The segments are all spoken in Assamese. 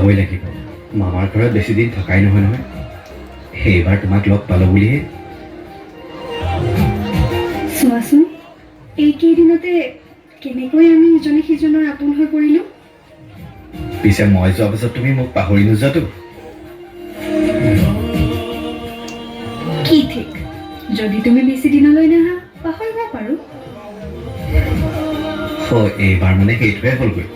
যাবই লাগিব। মামাৰ ঘৰত বেছি দিন থকাই নহয় নহয়। সেইবাৰ তোমাক লগ পালোঁ বুলিহে। চোৱাচোন, এইকেইদিনতে কেনেকৈ আমি ইজনে সিজনৰ আপোন হৈ পৰিলোঁ। পিছে মই যোৱাৰ পাছত তুমি মোক পাহৰি নোযোৱাতো? কি ঠিক, যদি তুমি বেছি দিনলৈ নাহা পাহৰিব পাৰোঁ। এইবাৰ মানে সেইটোৱে হ'লগৈ।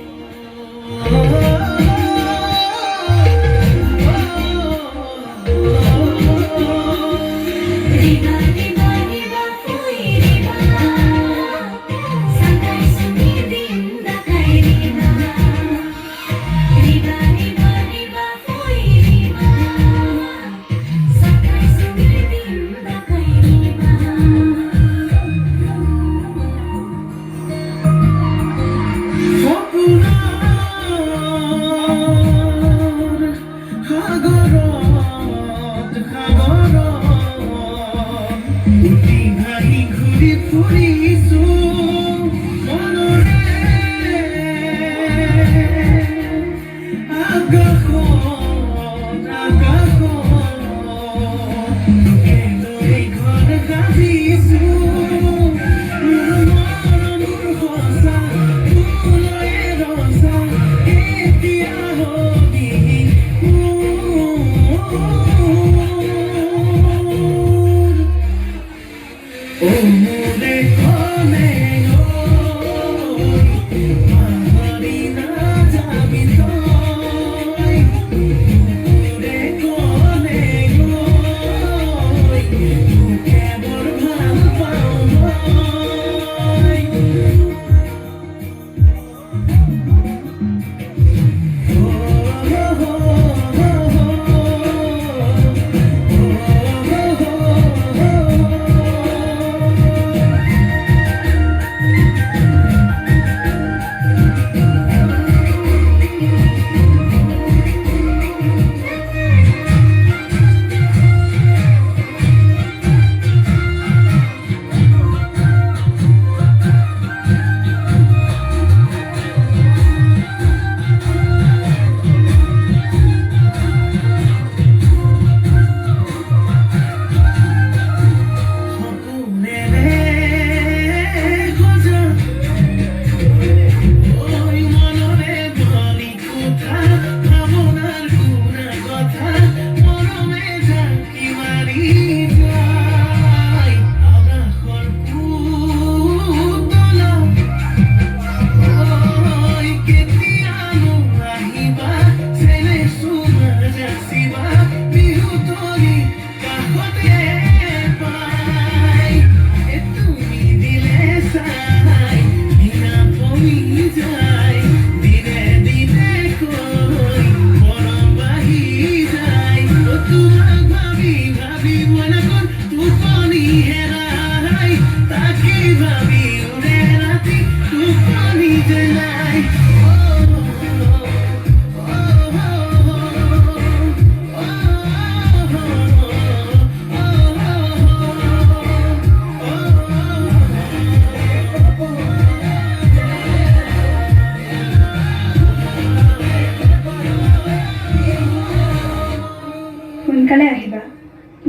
সোনকালে আহিবা,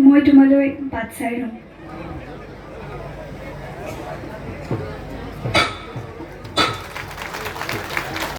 মই তোমালৈ বাট চাই ৰ'ম।